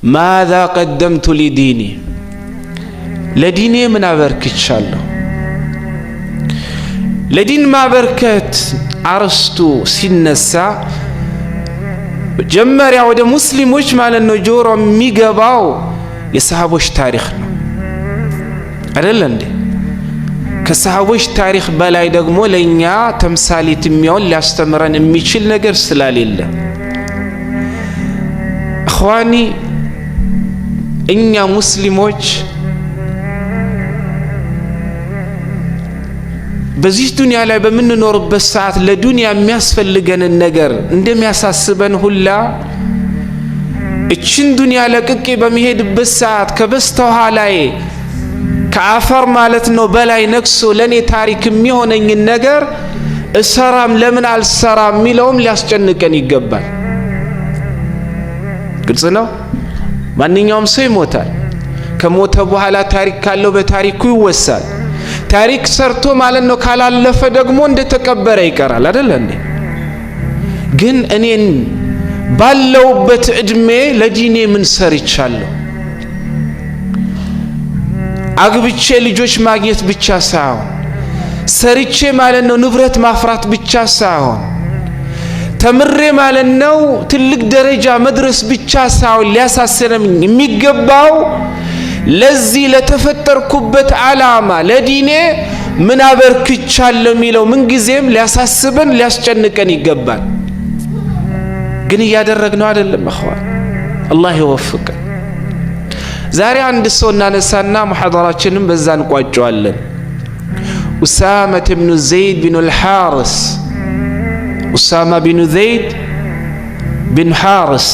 ماذا قدمت لديني لديني من أبركتشالله لدين ما بركت عرستو سنسا جمر يعود مسلم وش معنى النجور ميقباو يسحبوش تاريخنا أدلندي كسحبوش تاريخ بلاي دقمو لينيا تمثالي تميون لاستمران ميشل نقر سلالي الله أخواني إنيا مسلموش በዚህ ዱንያ ላይ በመንኖርበት ሰዓት ለዱንያ የሚያስፈልገን ነገር እንደሚያሳስበን ሁላ እቺን ዱንያ ለቅቄ በመሄድበት ሰዓት ከበስተኋላዬ ከአፈር ማለት ነው በላይ ነክሶ ለኔ ታሪክ የሚሆነኝ ነገር እሰራም ለምን አልሰራም ሚለውም ሊያስጨንቀን ይገባል። ግልጽ ነው። ማንኛውም ሰው ይሞታል። ከሞተ በኋላ ታሪክ ካለው በታሪኩ ይወሳል። ታሪክ ሰርቶ ማለት ነው ካላለፈ ደግሞ እንደተቀበረ ይቀራል አይደል እንዴ? ግን እኔን ባለውበት እድሜ ለዲኔ ምን ሰርቻለሁ? አግብቼ ልጆች ማግኘት ብቻ ሳይሆን ሰርቼ ማለት ነው ንብረት ማፍራት ብቻ ሳይሆን ተምሬ ማለት ነው ትልቅ ደረጃ መድረስ ብቻ ሳይሆን ሊያሳስረኝ የሚገባው ለዚህ ለተፈጠርኩበት ዓላማ ለዲኔ ምን አበርክቻለሁ ሚለው ምን ጊዜም ሊያሳስበን ሊያስጨንቀን ይገባል። ግን እያደረግነው አይደለም። አخوان አላህ ይወፍቀን። ዛሬ አንድ ሰው እናነሳና ሙሐደራችንን በዛ እንቋጨዋለን። ኡሳማ ኢብኑ ዘይድ ቢን አልሐሪስ ኡሳማ ቢን ዘይድ ቢን ሐሪስ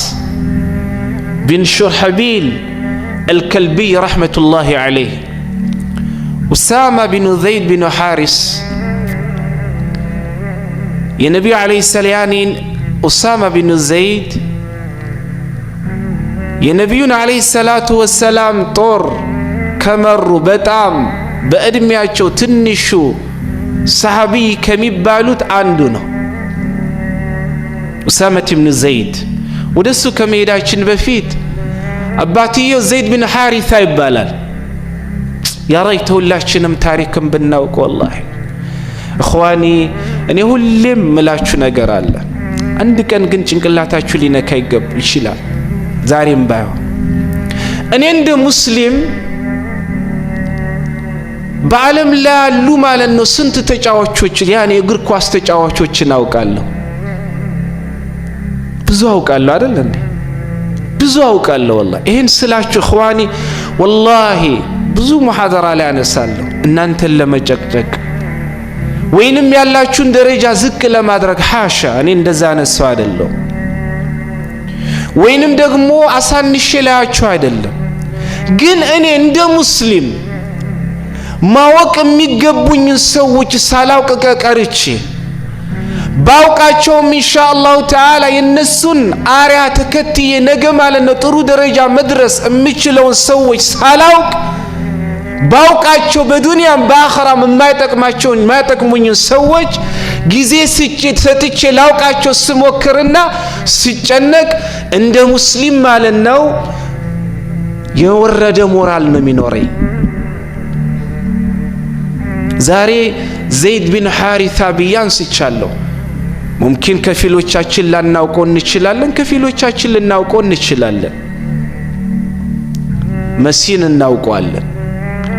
ቢን ሹርሐቢል الكلبي رحمة الله عليه. أسامة بن زيد بن حارس يا نبي عليه السلام أسامة بن زيد يا نبينا عليه الصلاة والسلام طور كمر بتام بأدمياتشو تنشو صحابي كميبالوت عندنا أسامة بن زيد ودسو كميداتشن بفيت አባትየው ዘይድ ቢን ሐሪሳ ይባላል። ያረይተ ሁላችንም ታሪክም ብናውቅ ወላሂ እخواني እኔ ሁሌም ምላችሁ ነገር አለ። አንድ ቀን ግን ጭንቅላታችሁ ሊነካ ይችላል። ዛሬም ባይሆን እኔ እንደ ሙስሊም በዓለም ላይ ያሉ ማለት ነው ስንት ተጫዋቾች ያኔ እግር ኳስ ተጫዋቾችን አውቃለሁ። ብዙ አውቃለሁ አይደል እንዴ? ብዙ አውቃለሁ والله ይሄን ስላችሁ اخواني والله ብዙ ሙሐደራ ላይ አነሳለሁ እናንተን ለመጨቅጨቅ ወይንም ያላችሁን ደረጃ ዝቅ ለማድረግ ሐሻ እኔ እንደዛ አነሳው አይደለም ወይንም ደግሞ አሳንሼ ላያችሁ አይደለም ግን እኔ እንደ ሙስሊም ማወቅ የሚገቡኝ ሰዎች ሳላውቅ ቀርቼ ባውቃቸውም ኢንሻአላሁ ተዓላ የነሱን አሪያ ተከትዬ ነገ ማለት ነው ጥሩ ደረጃ መድረስ የምችለውን ሰዎች ሳላውቅ ባውቃቸው በዱንያም በአኺራም የማይጠቅሙኝ ሰዎች ጊዜ ሰጥቼ ላውቃቸው ስሞክርና ሲጨነቅ እንደ ሙስሊም ማለት ነው የወረደ ሞራል ነው የሚኖረኝ። ዛሬ ዘይድ ቢን ሐሪሳ ቢያንስ ይቻለሁ ሙምኪን ከፊሎቻችን ላናውቀው እንችላለን፣ ከፊሎቻችን ልናውቀው እንችላለን። መሲን እናውቀዋለን፣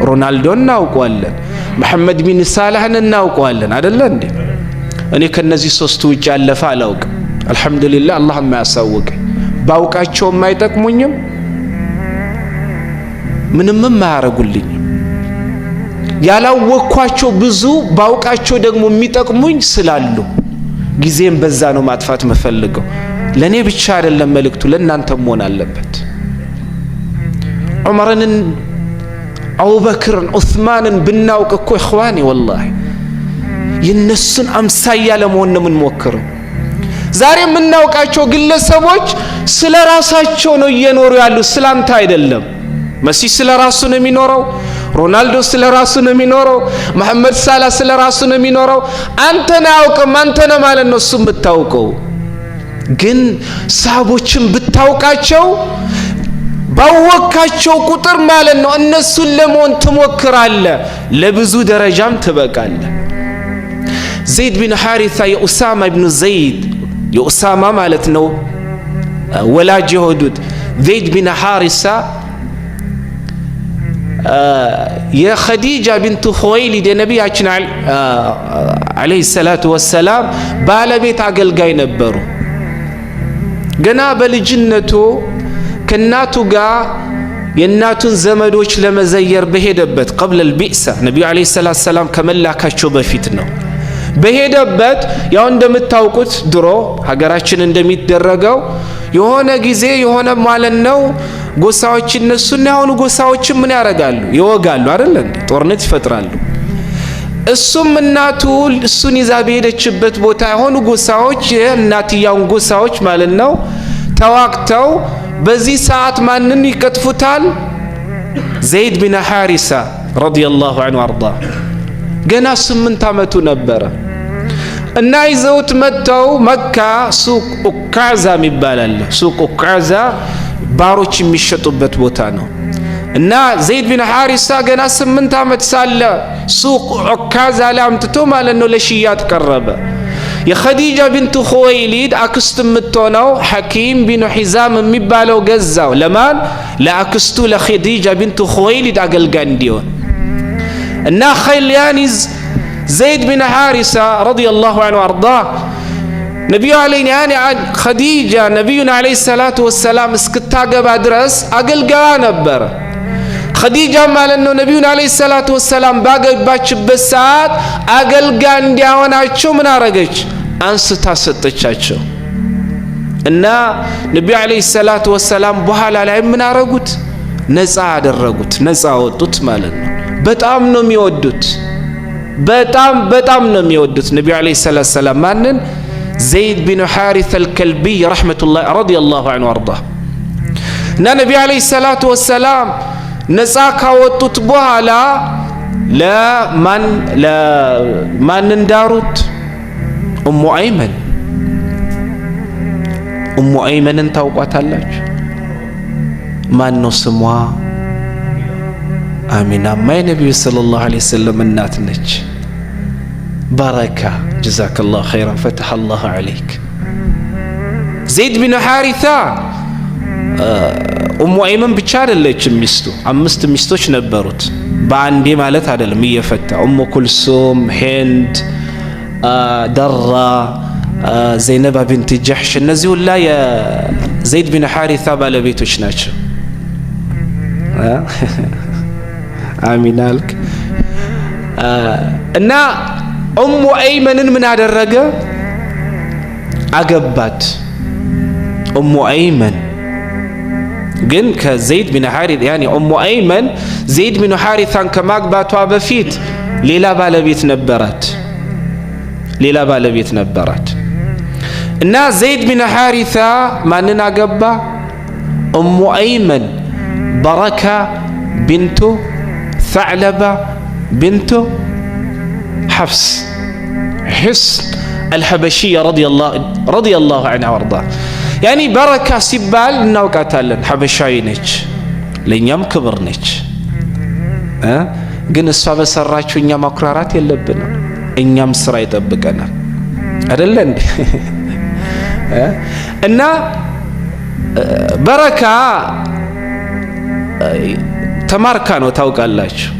ሮናልዶን እናውቀዋለን፣ መሐመድ ቢን ሳላህን እናውቀዋለን አይደል እንዴ? እኔ ከነዚህ ሶስቱ ውጭ ያለፈ አላውቅም። አልহামዱሊላህ አላህ ማያሳውቀኝ ባውቃቸው የማይጠቅሙኝም ምንም ማያረጉልኝ ያላወቅኳቸው ብዙ ባውቃቸው ደግሞ የሚጠቅሙኝ ስላሉ ጊዜም በዛ ነው ማጥፋት መፈልገው። ለኔ ብቻ አይደለም መልእክቱ ለእናንተም መሆን አለበት። ዑመርን አቡበክርን ዑስማንን ብናውቅ እኮ اخواني والله የነሱን አምሳያ ለመሆን ነው የምንሞክረው። ዛሬ የምናውቃቸው ግለሰቦች ስለ ራሳቸው ነው እየኖሩ ያሉት፣ ስላንተ አይደለም። መሲ ስለ ራሱ ነው የሚኖረው፣ ሮናልዶ ስለ ራሱ ነው የሚኖረው፣ መሐመድ ሳላ ስለ ራሱ ነው የሚኖረው። አንተን አያውቅም። አንተ ነህ ማለት ነው እሱ የምታውቀው። ግን ሰሃቦችን ብታውቃቸው ባወካቸው ቁጥር ማለት ነው እነሱን ለመሆን ትሞክራለህ፣ ለብዙ ደረጃም ትበቃለህ። ዘይድ ቢን ሐሪሳ የኡሳማ ኢብኑ ዘይድ የኡሳማ ማለት ነው ወላጅ የሆኑት ዘይድ ቢን ሐሪሳ የኸዲጃ ቢንቱ ኹወይሊድ የነቢያችን አለይሂ ሰላቱ ወሰላም ባለቤት አገልጋይ ነበሩ። ገና በልጅነቱ ከናቱ ጋር የናቱን ዘመዶች ለመዘየር በሄደበት قبل البئسة ነብዩ አለይሂ ሰላቱ ሰላም ከመላካቸው በፊት ነው። በሄደበት ያው እንደምታውቁት ድሮ ሀገራችን እንደሚደረገው የሆነ ጊዜ የሆነ ማለት ነው ጎሳዎች እነሱና ያሁኑ ጎሳዎች ምን ያረጋሉ? ይወጋሉ አይደል እንዴ? ጦርነት ይፈጥራሉ። እሱም እናቱ እሱን ይዛ በሄደችበት ቦታ የሆኑ ጎሳዎች እናትያውን ጎሳዎች ማለት ነው ተዋቅተው በዚህ ሰዓት ማንን ይቀጥፉታል? ዘይድ ቢን ሐሪሳ ረዲየላሁ ዐንሁ አርዳ ገና 8 ዓመቱ ነበረ እና ይዘውት መጥተው መካ ሱቅ ኡካዛ ይባላል። ሱቅ ኡካዛ ባሮች የሚሸጡበት ቦታ ነው። እና ዘይድ ቢን ሐሪሳ ገና 8 ዓመት ሳለ ሱቅ ኡካዛ ላይ አምጥቶ ማለት ነው ለሽያጭ ቀረበ። የኸዲጃ ቢንቱ ኹወይሊድ አክስት የምትሆነው ሐኪም ቢን ሒዛም የሚባለው ገዛው። ለማን? ለአክስቱ ለኸዲጃ ቢንቱ ኹወይሊድ አገልጋይ እንዲሆን እና ኸይልያኒዝ ዘይድ ቢን ሐሪሳ ረዲየላሁ ዐንሁ አርዳ ነቢዩ አለይሂ ኸዲጃ ነቢዩን አለይሂ ሰላቱ ወሰላም እስክታገባ ድረስ አገልጋዋ ነበረ። ኸዲጃ ማለት ነው ነቢዩን አለይሂ ሰላቱ ወሰላም ባገባችበት ሰዓት አገልጋይ እንዲሆናቸው ምን አረገች? አንስታ ሰጠቻቸው። እና ነቢዩ አለይሂ ሰላቱ ወሰላም በኋላ ላይ ምን አረጉት? ነፃ አደረጉት፣ ነፃ ወጡት ማለት ነው። በጣም ነው የሚወዱት፣ በጣም ነው የሚወዱት ነቢዩ አለይሂ ሰላቱ ወሰላም ማንን? ዘይድ ቢን ሐሪሳ አልከልቢ ረሕመቱላህ ረዲየላሁ ዐንሁ አርዳ እና ነቢዩ አለይሂ ሰላቱ ወሰላም ነፃ ካወጡት በኋላ ለማን እንዳሩት? ኡሙ አይመን። ኡሙ አይመንን ታውቋታላችሁ? ማን ነው ስሟ? አሚናማ የነቢዩ ሰለላሁ ዐለይሂ ወሰለም እናት ነች። በረካ ጀዛከላሁ ኸይራን ፈተሐ አላሁ ዐለይክ። ዘይድ ቢን ሐሪሳ ኡሙ አይመን ብቻ አይደለችም ሚስቱ፣ 5 ሚስቶች ነበሩት። በአንዴ ማለት አይደለም እየፈታ ኡሙ ኩልሱም፣ ሂንድ፣ ደራ፣ ዘይነባ ቢንት ጀሕሽ እነዚህ ሁላ የዘይድ ቢን ሐሪሳ ባለቤቶች ናቸው። አሚን አልክ። እና ኡሙ አይመንን ምን አደረገ? አገባት። ኡሙ አይመን ግን ከዘይድ ቢን ሐሪሳ ያኒ ኡሙ አይመን ዘይድ ቢን ሐሪሳን ከማግባቷ በፊት ሌላ ባለቤት ነበራት። እና ዘይድ ቢን ሐሪሳ ማንን አገባ? ኡሙ አይመን በረካ ቢንቱ ثعلبة بنت حفص حصن الحبشية رضي الله عنها وارضاها يعني بركة سبال نوقاتالن حبشاي ነች ለኛም ክብር ነች። ግን እሷ በሰራችው እኛ ማኩራራት የለብንም። እኛም ስራ ይጠብቀናል አይደል እንዴ? እና በረካ ተማርካ ነው ታውቃላችሁ።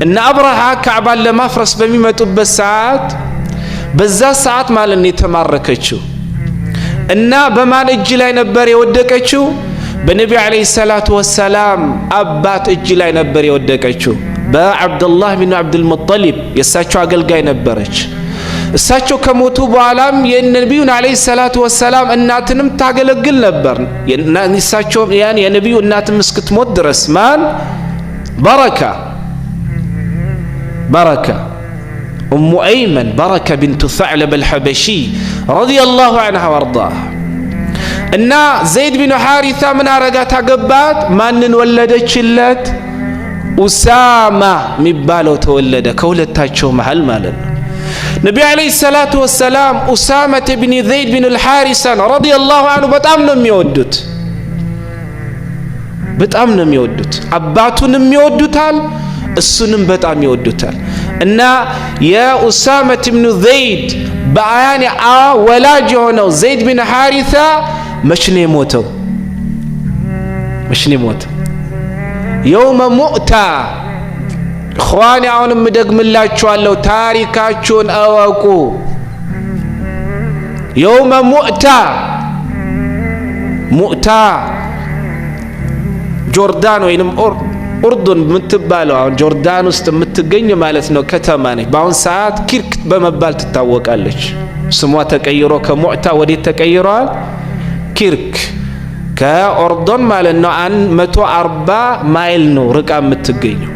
እና አብርሃ ካዕባን ለማፍረስ በሚመጡበት ሰዓት በዛ ሰዓት ማለት ነው የተማረከችው። እና በማን እጅ ላይ ነበር የወደቀችው? በነቢዩ አለይሂ ሰላቱ ወሰላም አባት እጅ ላይ ነበር የወደቀችው። በአብዱላህ ቢን አብዱል ሙጠሊብ የእሳቸው አገልጋይ ነበረች። እሳቸው ከሞቱ በኋላም የነቢዩን አለይሂ ሰላቱ ወሰላም እናትንም ታገለግል ነበር። እሳቸው ያን የነቢዩ እናትም እስክትሞት ድረስ ማን? በረካ أم أيمن بركة بنت ثعلب الحبشي رضي الله عنها وارضاها إن زيد بن حارثة من أرقاتها قبات ما نولدت شلت أسامة مبالو تولد كولتاتشو محل مالن نبي عليه الصلاة والسلام أسامة بن زيد بن الحارثة رضي الله عنه بتأمن ميودت أباتون ميودتال السنن بتأم يودتال إن يا أسامة بن زيد بأياني ولا جهنو زيد بن حارثة مشني موتو يوم مؤتة إخواني عون مدق من الله شوالو تاريكاتشون أواكو يوم مؤتة جوردان وينم أردن متبالو جوردان متجني مالتنا كتماني باون ساعات كيرك بمبال تتوق عليش سموه تكيرو كمؤتة ودي تكيرو كيرك كأردن مالنا عن 140 مايل نو رقم متجني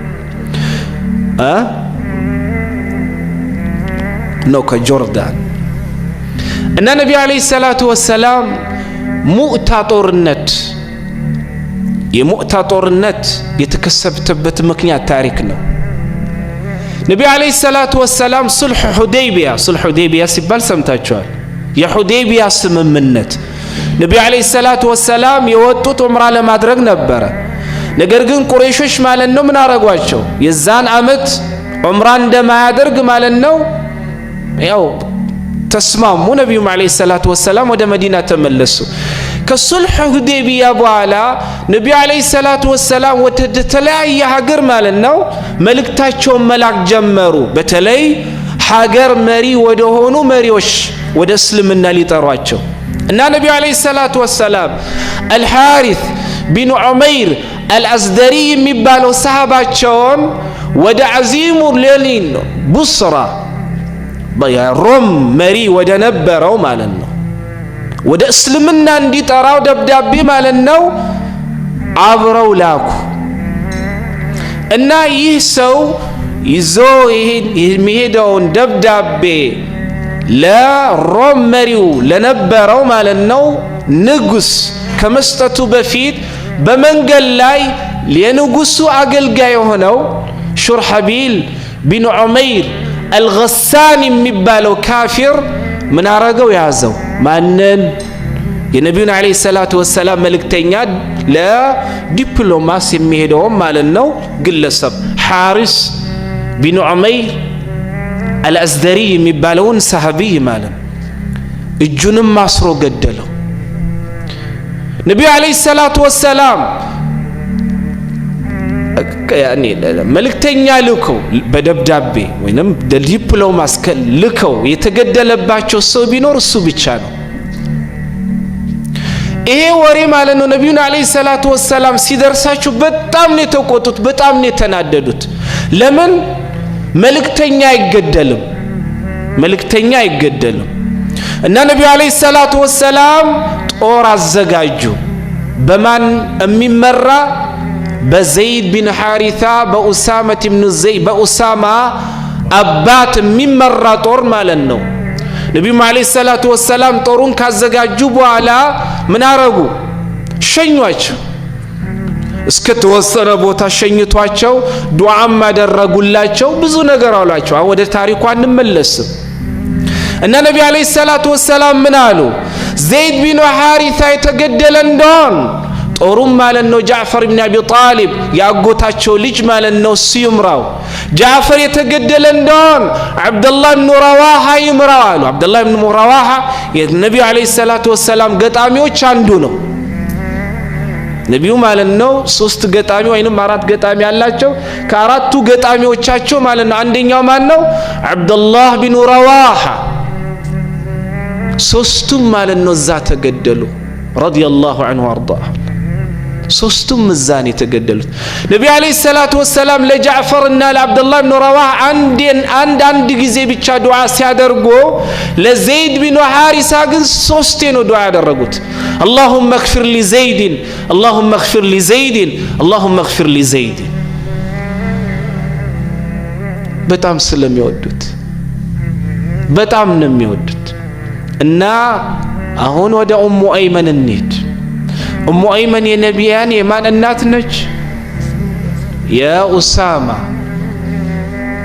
نو كجوردان إن النبي عليه الصلاة والسلام مؤتة طورنت يمؤتة طورنت يتكسبتبت مكنيات تاريخنا نبي عليه الصلاة والسلام صلح حديبية سبال سمتاجوال يا حديبية سممنت نبي عليه الصلاة والسلام يوطوت عمره لما درج نبره نجرجن قريشش مالنو من أرجواتشو يزان عمت عمران دم يدرج مالنو ياو تسمع مو نبي عليه الصلاة والسلام وده مدينة تملسو كالصلح حديبية أبو علا نبي عليه الصلاة والسلام وتتلاقي حجر مالنو ملك تاچو ملاك جمرو بتلاقي حجر مري ودهونو مريوش وده سلمنا لي ترواتشو إن النبي عليه الصلاة والسلام الحارث بن عمير الأزدري مبالو صحاباتشون وده عزيم ليلين بصرة بيا روم مري وده نبرو مالنو وده اسلمنا اندي تراو دبدابي مالنو عبرو لاكو انا يسو يزو يميدون دبدابي لا روم مريو لنبرو مالنو نقص كمستتو بفيد بمنقل لاي لينقصو عقل قايو هنو شرحبيل بن عمير الغساني مبالو كافر من أرقو يعزو مانن የነቢዩን አለይሂ ሰላቱ ወሰላም መልእክተኛ ለዲፕሎማሲ የሚሄደው ማለት ነው ግለሰብ ሐሪስ ቢን ዑመይር አልአዝደሪ የሚባለውን ሰሃቢይ ማለት እጁንም ማስሮ ገደለው። ነቢዩ አለይሂ ሰላቱ ወሰላም ያኔ መልእክተኛ ልከው በደብዳቤ ወይንም ዲፕሎማስ ልከው የተገደለባቸው ሰው ቢኖር እሱ ብቻ ነው። ይሄ ወሬ ማለት ነው ነብዩ አለይሂ ሰላቱ ወሰላም ሲደርሳችሁ በጣም ነው የተቆጡት፣ በጣም ነው የተናደዱት። ለምን መልእክተኛ አይገደልም እና ነብዩ አለይሂ ሰላቱ ወሰላም ጦር አዘጋጁ። በማን የሚመራ? በዘይድ ቢን ሐሪታ በኡሳማ ኢብኑ ዘይድ በኡሳማ አባት የሚመራ ጦር ማለት ነው። ነብዩ አለይሂ ሰላቱ ወሰላም ጦሩን ካዘጋጁ በኋላ ምን አረጉ? ሸኟቸው። እስከ ተወሰነ ቦታ ሸኝቷቸው ዱዓም አደረጉላቸው፣ ብዙ ነገር አሏቸው። ወደ ታሪኩ አንመለስም። እና ነብዩ አለይሂ ሰላቱ ወሰላም ምን አሉ? ዘይድ ቢን ሐሪታ የተገደለ እንደሆን ጦሩም ማለት ነው ጃዕፈር ኢብኑ አቢ ጣሊብ ያጎታቸው ልጅ ማለት ነው እሱ ይምራው። ጃዕፈር የተገደለ እንደሆን አብዱላህ ኢብኑ ረዋሃ ይምራው አሉ። አብዱላህ ኢብኑ ረዋሃ የነብዩ አለይሂ ሰላቱ ወሰላም ገጣሚዎች አንዱ ነው። ነብዩ ማለት ነው 3 ገጣሚ ወይንም 4 ገጣሚ ያላቸው። ከአራቱ ገጣሚዎቻቸው ማለት ነው አንደኛው ማን ነው? አብዱላህ ኢብኑ ረዋሃ። ሶስቱም ማለት ነው እዛ ተገደሉ ረዲየላሁ ዐንሁ ወአርዳህ። ሶስቱም እዛን የተገደሉት ነብዩ አለይሂ ሰላቱ ወሰላም ለጃዕፈር እና ለአብዱላህ ኢብኑ ረዋሃ አንድ ጊዜ ብቻ ዱዓ ሲያደርጉ ለዘይድ ቢን ሐሪሳ ግን 3 ነው ዱዓ ያደረጉት። اللهم اغفر لزيد اللهم اغفر لزيد اللهم اغفر لزيد። በጣም ስለሚወዱት በጣም ነው የሚወዱት። እና አሁን ወደ ኡሙ አይመን እንሂድ። ኡሙ አይመን የነቢያን የማን እናት ነች? የኡሳማ።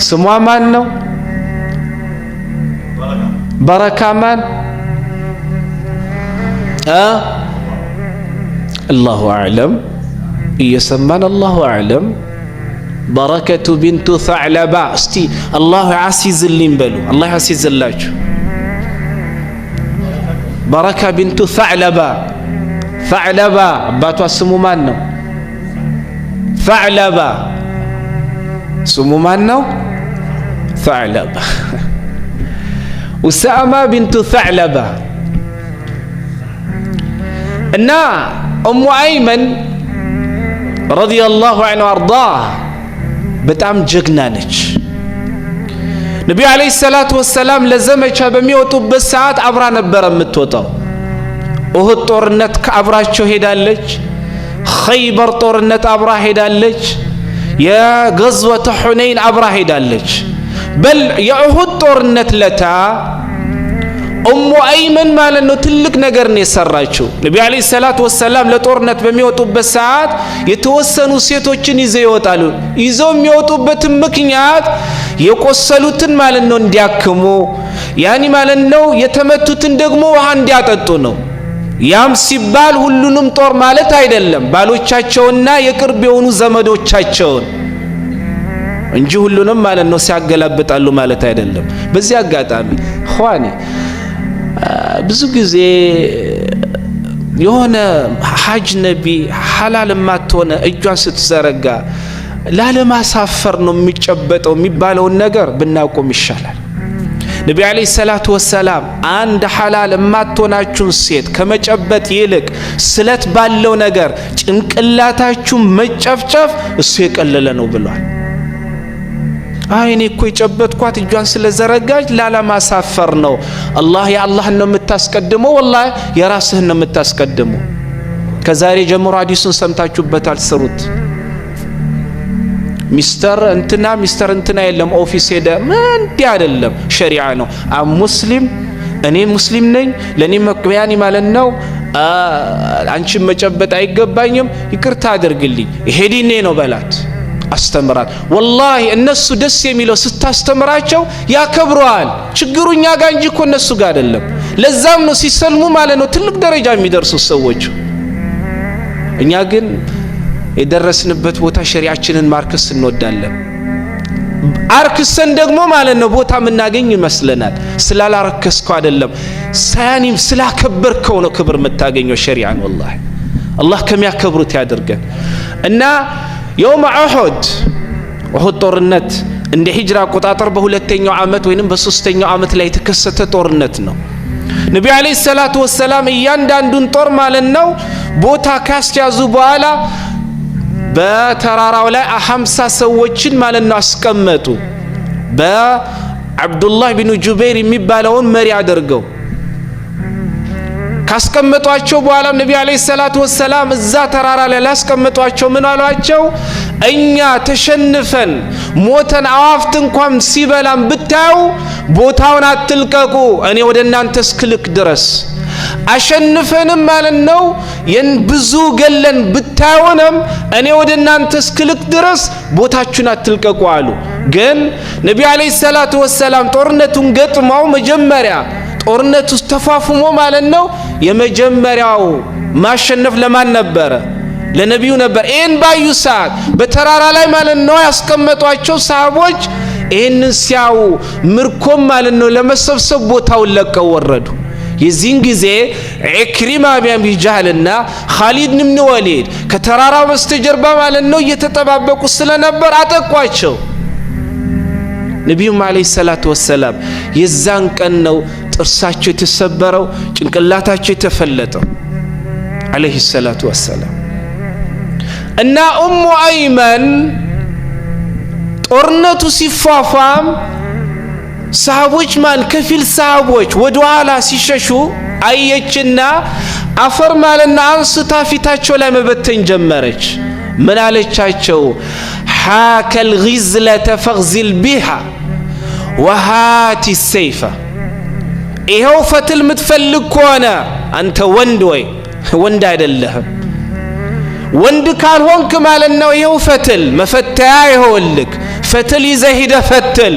ስሟ ማን ነው? በረካ ማን? አላሁ አዕለም። እየሰማን አላሁ አዕለም። በረከቱ ቢንቱ ተዕለባ። እስቲ አላሁ ያሲዝልኝ በሉ። አላህ ያሲዝላችሁ። በረካ ቢንቱ ተዕለባ። ተዕለባ አባቷ ስሙ ማን ነው? ተዕለባ ስሙ ማን ነው? ተዕለባ። ኡሳማ ቢንቱ ተዕለባ። እና ኡሙ አይመን ረዲየላሁ ዐንሁ አርዳህ በጣም ጀግና ነች። ነቢዩ ዓለይሂ ሰላቱ ወሰላም ለዘመቻ በሚወጡበት ሰዓት አብራ ነበረ የምትወጣው። ኡሁድ ጦርነት ከአብራቸው ሄዳለች። ኸይበር ጦርነት አብራ ሄዳለች። የገዝወተ ሑነይን አብራ ሄዳለች። በል የኡሁድ ጦርነት ለታ ኡሙ አይመን ማለት ነው ትልቅ ነገር ነው የሰራችው። ነቢዩ ዓለይሂ ሰላቱ ወሰላም ለጦርነት በሚወጡበት ሰዓት የተወሰኑ ሴቶችን ይዘው ይወጣሉ። ይዘው የሚወጡበትን ምክንያት የቆሰሉትን ማለት ነው እንዲያክሙ፣ ያኒ ማለት ነው የተመቱትን ደግሞ ውሃ እንዲያጠጡ ነው። ያም ሲባል ሁሉንም ጦር ማለት አይደለም፣ ባሎቻቸውና የቅርብ የሆኑ ዘመዶቻቸውን እንጂ ሁሉንም ማለት ነው ሲያገላብጣሉ ማለት አይደለም። በዚህ አጋጣሚ ኸዋኒ ብዙ ጊዜ የሆነ ሐጅ ነቢ ሐላል ማትሆነ እጇን ስትዘረጋ ላለማሳፈር ነው የሚጨበጠው የሚባለውን ነገር ብናቆም ይሻላል። ነቢ ዓለይሂ ሰላቱ ወሰላም አንድ ሐላል ማትሆናችሁን ሴት ከመጨበጥ ይልቅ ስለት ባለው ነገር ጭንቅላታችሁ መጨፍጨፍ እሱ የቀለለ ነው ብሏል። አይኔ እኮ የጨበጥኳት እጇን ስለዘረጋች ላለማሳፈር ነው። አላህ የአላህን ነው የምታስቀድመው፣ ወላሂ የራስህን ነው የምታስቀድመው። ከዛሬ ጀምሮ ሐዲሱን ሰምታችሁበታል፣ ስሩት። ሚስተር እንትና የለም ኦፊስ ሄደ እንዲህ አይደለም፣ ሸሪዓ ነው። ሙስሊም እኔ ሙስሊም ነኝ ለኔ መቅበያኒ ማለት ነው አንቺን መጨበጥ አይገባኝም፣ ይቅርታ አድርግልኝ፣ ይሄ ዲኔ ነው በላት፣ አስተምራት። ወላሂ እነሱ ደስ የሚለው ስታስተምራቸው ያከብረዋል። ችግሩ እኛ ጋር እንጂ እኮ እነሱ ጋር አይደለም። ለዛም ነው ሲሰልሙ ማለት ነው ትልቅ ደረጃ የሚደርሱ ሰዎች። እኛ ግን የደረስንበት ቦታ ሸሪዓችንን ማርከስ እንወዳለን። አርክሰን ደግሞ ማለት ነው ቦታ የምናገኝ ይመስለናል። ስላላረከስከው አይደለም፣ ሳያኒም ስላከበርከው ነው ክብር የምታገኘው ሸሪዓን። ወላሂ አላህ ከሚያከብሩት ያድርገን። እና የውም ኡሁድ ጦርነት እንደ ሂጅራ አቆጣጠር በሁለተኛው ዓመት ወይንም በሶስተኛው ዓመት ላይ የተከሰተ ጦርነት ነው። ነቢ ዓለይሂ ሰላቱ ወሰላም እያንዳንዱን ጦር ማለት ነው ቦታ ካስያዙ በኋላ በተራራው ላይ 50 ሰዎችን ማለት ነው አስቀመጡ። በአብዱላህ ቢን ጁበይር የሚባለውን መሪ አድርገው ካስቀመጧቸው በኋላ ነቢ ዓለይሂ ሰላቱ ወሰላም እዛ ተራራ ላይ ላስቀመጧቸው ምን አሏቸው? እኛ ተሸንፈን ሞተን አዋፍት እንኳን ሲበላም ብታዩ ቦታውን አትልቀቁ እኔ ወደ እናንተ እስክልክ ድረስ። አሸንፈንም ማለት ነው ብዙ ገለን ብታዩንም እኔ ወደ እናንተ እስክልክ ድረስ ቦታችሁን አትልቀቁ አሉ። ግን ነቢ ዓለይሂ ሰላቱ ወሰላም ጦርነቱን ገጥመው መጀመሪያ ጦርነቱ ተፋፍሞ ማለት ነው የመጀመሪያው ማሸነፍ ለማን ነበረ? ለነቢዩ ነበር። ይህን ባዩ ሰዓት በተራራ ላይ ማለት ነው ያስቀመጧቸው ሰሃቦች ይህንን ሲያዩ ምርኮም ማለት ነው ለመሰብሰብ ቦታውን ለቀው ወረዱ። የዚህን ጊዜ ኢክሪማ ቢን አቢ ጀህልና ኻሊድ ብን ወሊድ ከተራራው በስተጀርባ ማለት ነው እየተጠባበቁ ስለነበር አጠቋቸው። ነቢዩም ዓለይሂ ሰላቱ ወሰላም የዛን ቀን ነው ጥርሳቸው የተሰበረው፣ ጭንቅላታቸው የተፈለጠው ዓለይሂ ሰላቱ ወሰላም። እና ኡሙ አይመን ጦርነቱ ሲፋፋም ሰሃቦች ከፊል ሰሃቦች ወደ ኋላ ሲሸሹ አየችና አፈር ማለትና አንስታ ፊታቸው ላይ መበተን ጀመረች። ምን አለቻቸው? ሓከል ጊዝለተ ፈግዚል ቢሃ ወሃቲ ሰይፈ ይሄው ፈትል ምትፈልግ ከሆነ አንተ ወንድ ወይ ወንድ አይደለህም ወንድ ካልሆንክ ማለት ነው ይሄው ፈትል መፈተያ ይሆንልክ ፈትል ይዘህ ሄደ ፈትል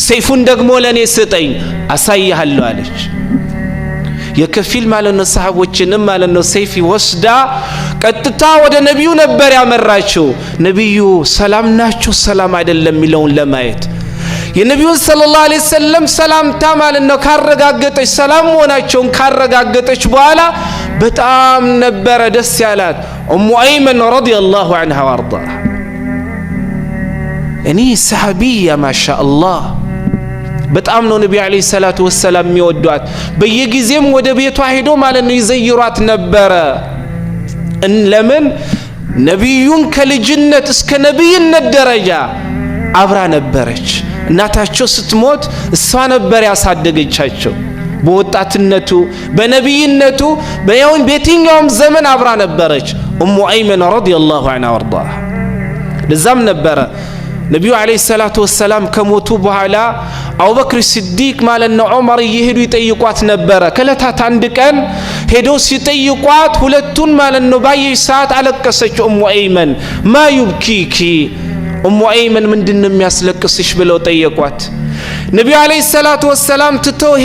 ሰይፉን ደግሞ ለኔ ስጠኝ አሳይሃለሁ አለች የከፊል ማለት ነው ሰሃቦችንም ማለት ነው ሰይፍ ወስዳ ቀጥታ ወደ ነብዩ ነበር ያመራቸው ነብዩ ሰላም ናችሁ ሰላም አይደለም ሚለውን ለማየት የነብዩ ሰለላሁ ዐለይሂ ወሰለም ሰላምታ ማለት ነው ካረጋገጠች ሰላም ሆናቸውን ካረጋገጠች በኋላ በጣም ነበር ደስ ያላት ኡሙ አይመን ረዲየላሁ ዐንሃ ወርዳ እኔ ሰሃቢያ ማሻአላህ በጣም ነው ነብዩ አለይሂ ሰላቱ ወሰለም የሚወዷት በየጊዜም ወደ ቤቷ ሄዶ ማለት ነው ይዘይሯት ነበር ለምን ነብዩን ከልጅነት እስከ ነብይነት ደረጃ አብራ ነበረች እናታቸው ስትሞት እሷ ነበር ያሳደገቻቸው በወጣትነቱ በነብይነቱ በየትኛውም ዘመን አብራ ነበረች ኡሙ አይመን ረዲየላሁ ዐንሃ ወርዳ ለዛም ነበር ነብዩ አለይሂ ሰላቱ ወሰለም ከሞቱ በኋላ አቡበክር ሲዲቅ ማለት ነው ዑመር ይሄዱ ይጠይቋት ነበር ከለታት አንድ ቀን ሄዶ ሲጠይቋት ሁለቱን ማለት ነው ባየች ሰዓት አለቀሰች ኡሙ አይመን ማ ይብኪኪ ኡሙ አይመን ምንድነው የሚያስለቅስሽ ብለው ጠየቋት ነብዩ አለይሂ ሰላቱ ወሰለም ትተው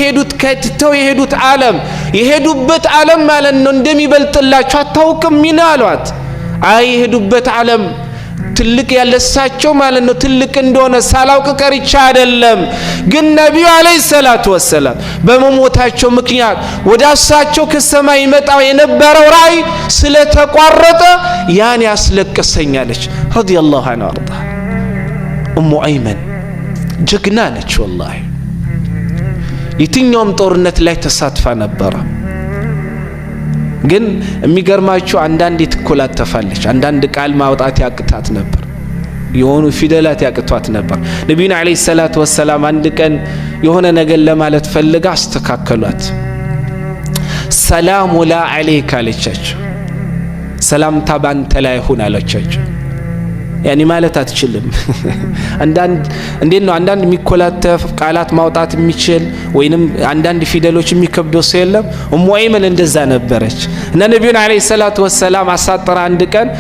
የሄዱት ዓለም የሄዱበት ዓለም ማለት ነው እንደሚበልጥላቸው አታውቅም ምን አሏት አይ የሄዱበት ዓለም ትልቅ ያለሳቸው ማለት ነው ትልቅ እንደሆነ ሳላውቅ ቀርቻ አይደለም ግን ነብዩ አለይሂ ሰላቱ ወሰለም በመሞታቸው ምክንያት ወዳሳቸው ከሰማይ ይመጣው የነበረው ራይ ስለተቋረጠ ያን ያስለቀሰኛለች ረዲየላሁ ዐንሃ ወርዳ ኡሙ አይመን ጀግና ነች ወላሂ የትኛውም ጦርነት ላይ ተሳትፋ ነበር ግን የሚገርማችሁ አንዳንዴ ትኮላተፋለች አንዳንድ ቃል ማውጣት ያቅታት ነበር የሆኑ ፊደላት ያቅቷት ነበር ነብዩና አለይሂ ሰላቱ ወሰለም አንድ ቀን የሆነ ነገር ለማለት ፈልጋ አስተካከሏት ሰላሙ ላ አለይካ አለቻቸው ሰላምታ ባንተ ላይ ይሁን አለቻቸው ያኒ ማለት አትችልም አንዳንድ የሚኮላተፍ ቃላት ማውጣት የሚችል ወይንም አንዳንድ ፊደሎች የሚከብደው ሰው የለም ኡሙ አይመን እንደዛ ነበረች እና ነብዩና አለይሂ ሰላቱ ወሰለም አሳጠራ አንድ ቀን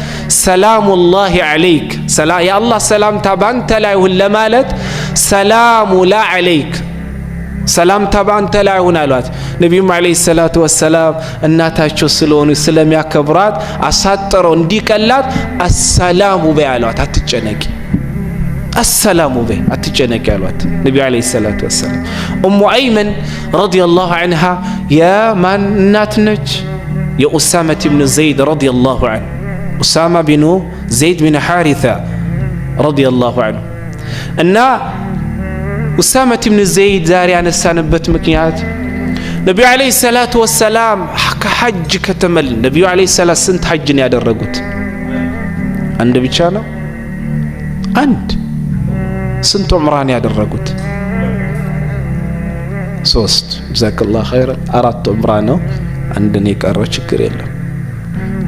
ሰላሙላሂ አለይክ የአላህ ሰላምታ ባንተ ላይ ይሁን ለማለት ሰላሙ ላ አለይክ ሰላምታ ባንተ ላይ ይሁን አሏት ነብዩ አለይሂ ሰላቱ ወሰለም እናታቸው ስለሆኑ ስለሚያከብራት አሳጠረው እንዲቀላት አሰላሙ በያሏት አትጨነቂ السلام به أتجنك قالت النبي عليه الصلاة والسلام أم أيمن رضي الله عنها يا من ناتنج يا أسامة بن زيد رضي الله عنه أسامة بن زيد بن حارثة رضي الله عنه أن أسامة بن زيد زاري عن السنبت مكيات النبي عليه الصلاة والسلام حج كتمل النبي عليه الصلاة سنت حج يا درجت عند بيشانه عند سنت عمران ያደረጉት ሶስት جزاك الله خير አራት عمرانው አንድ ነው የቀረው ችግር የለም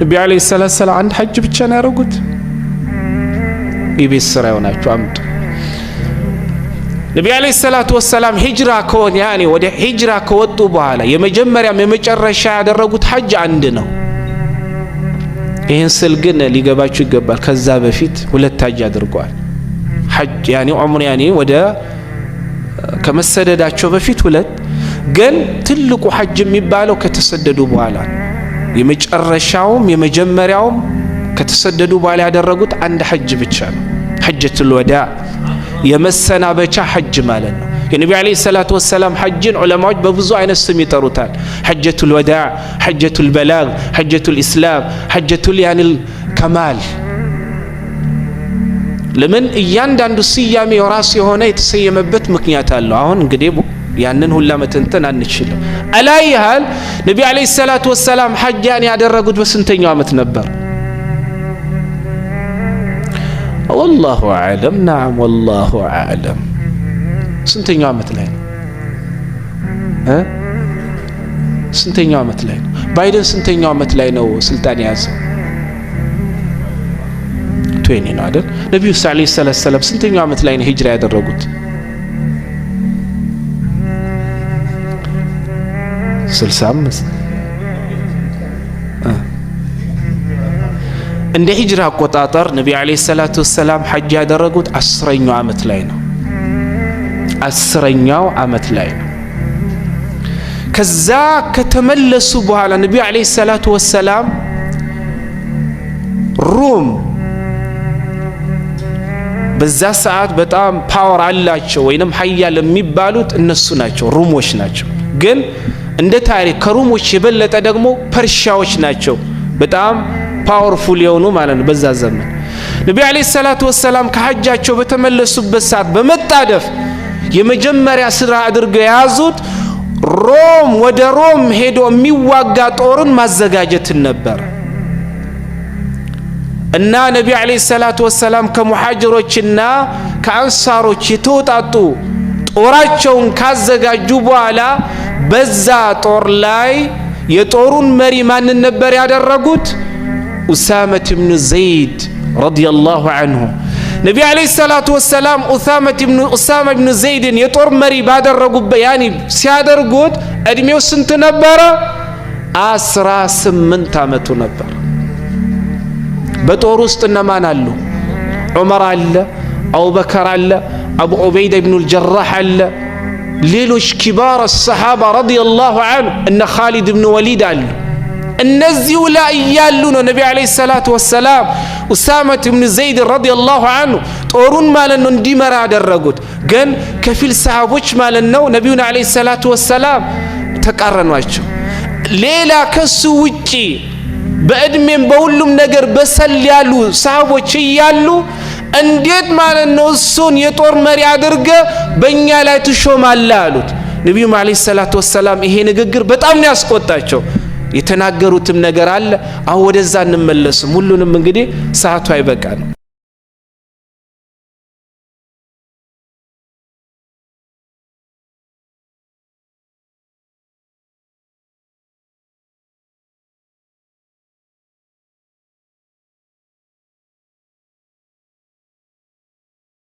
ነብዩ አለይሂ ሰላም አንድ ሐጅ ብቻ ነው ያደረጉት ይቤስ ስራ ይሆናችሁ አምጡ ነብዩ አለይሂ ሰላቱ ወሰለም ሂጅራ ከሆነ ያኔ ወደ ሂጅራ ከወጡ በኋላ የመጀመሪያም የመጨረሻ ያደረጉት ሐጅ አንድ ነው ይሄን ስል ግን ሊገባችሁ ይገባል ከዛ በፊት ሁለት ሐጅ አድርጓል حج يعني عمر يعني ودا كمسدداچو بفيت ሁለት ግን ትልቁ ሐጅ የሚባለው ከተሰደዱ በኋላ የመጨረሻውም የመጀመሪያውም ከተሰደዱ በኋላ ያደረጉት አንድ ሐጅ ብቻ ነው ሐጀቱል ወዳ የመሰናበቻ ሐጅ ማለት ነው የነብዩ አለይሂ ሰላቱ ወሰለም ሐጅን ዑለማዎች በብዙ አይነት ስም ይጠሩታል ሐጀቱል ወዳ ሐጀቱል በላግ ሐጀቱል ኢስላም ሐጀቱል ያኒል ከማል ለምን እያንዳንዱ ሲያሜ የራሱ የሆነ የተሰየመበት ምክንያት አለው አሁን እንግዲህ ያንን ሁላ መተንተን አንችልም አላየሃል ነብዩ አለይሂ ሰላቱ ወሰለም ሐጅን ያደረጉት በስንተኛው አመት ነበር والله اعلم نعم والله اعلم ስንተኛው አመት ላይ ነው ስንተኛው አመት ላይ ነው ባይደን ስንተኛው አመት ላይ ነው ስልጣን ያዘው تويني نادر نبي عليه الصلاة والسلام سنتين عمت لين هجرة يدرجوت 65 እንደ ሂጅራ አቆጣጠር ነቢ አለይሂ ሰላቱ ወሰላም ሐጅ ያደረጉት 10ኛው ዓመት ላይ ነው። 10ኛው ዓመት ላይ ነው። ከዛ ከተመለሱ በኋላ ነቢ አለይሂ ሰላቱ ወሰላም ሩም በዛ ሰዓት በጣም ፓወር አላቸው ወይንም ሀያል የሚባሉት እነሱ ናቸው፣ ሩሞች ናቸው። ግን እንደ ታሪክ ከሩሞች የበለጠ ደግሞ ፐርሺያዎች ናቸው፣ በጣም ፓወርፉል የሆኑ ማለት ነው በዛ ዘመን። ነቢ አለይሂ ሰላቱ ወሰላም ከሐጃቸው በተመለሱበት ሰዓት በመጣደፍ የመጀመሪያ ስራ አድርገው የያዙት ሮም ወደ ሮም ሄዶ የሚዋጋ ጦርን ማዘጋጀትን ነበር። እና ነቢ አለይሂ ሰላቱ ወሰላም ከሙሃጅሮችና ከአንሳሮች የተወጣጡ ጦራቸውን ካዘጋጁ በኋላ በዛ ጦር ላይ የጦሩን መሪ ማንን ነበር ያደረጉት? ኡሳመት ብኑ ዘይድ ረዲየላሁ ዐንሁ። ነቢ አለይሂ ሰላቱ ወሰላም ኡሳማ ብኑ ዘይድን የጦር መሪ ባደረጉበት ያኒ ሲያደርጉት እድሜው ስንት ነበረ? 18 ዓመቱ ነበር። በጦር ውስጥ እነማን አሉ? ዑመር አለ፣ አቡበከር አለ፣ አቡ ዑበይዳ ብኑ አልጀራህ አለ፣ ሌሎች ኪባር ሰሃባ ረዲየላሁ ዐንሁ እነ ኻሊድ ብኑ ወሊድ አሉ። እነዚሁ ላይ ያሉ ነው ነቢ አለይሂ ሰላቱ ወሰላም ኡሳመት ብኑ ዘይድ ረዲየላሁ ዐንሁ ጦሩን ማለት ነው እንዲመራ ያደረጉት። ግን ከፊል ሰሃቦች ማለት ነው ነቢዩን አለይሂ ሰላቱ ወሰላም ተቃረኗቸው። ሌላ ከሱ ውጪ በእድሜም በሁሉም ነገር በሰል ያሉ ሰሃቦች እያሉ እንዴት ማለት ነው እሱን የጦር መሪ አድርገ በእኛ ላይ ትሾማለህ አሉት። ነቢዩም አለይሂ ሰላቱ ወሰላም ይሄ ንግግር በጣም ነው ያስቆጣቸው። የተናገሩትም ነገር አለ። አሁን ወደዛ እንመለስም። ሁሉንም እንግዲህ ሰዓቱ አይበቃ ነው።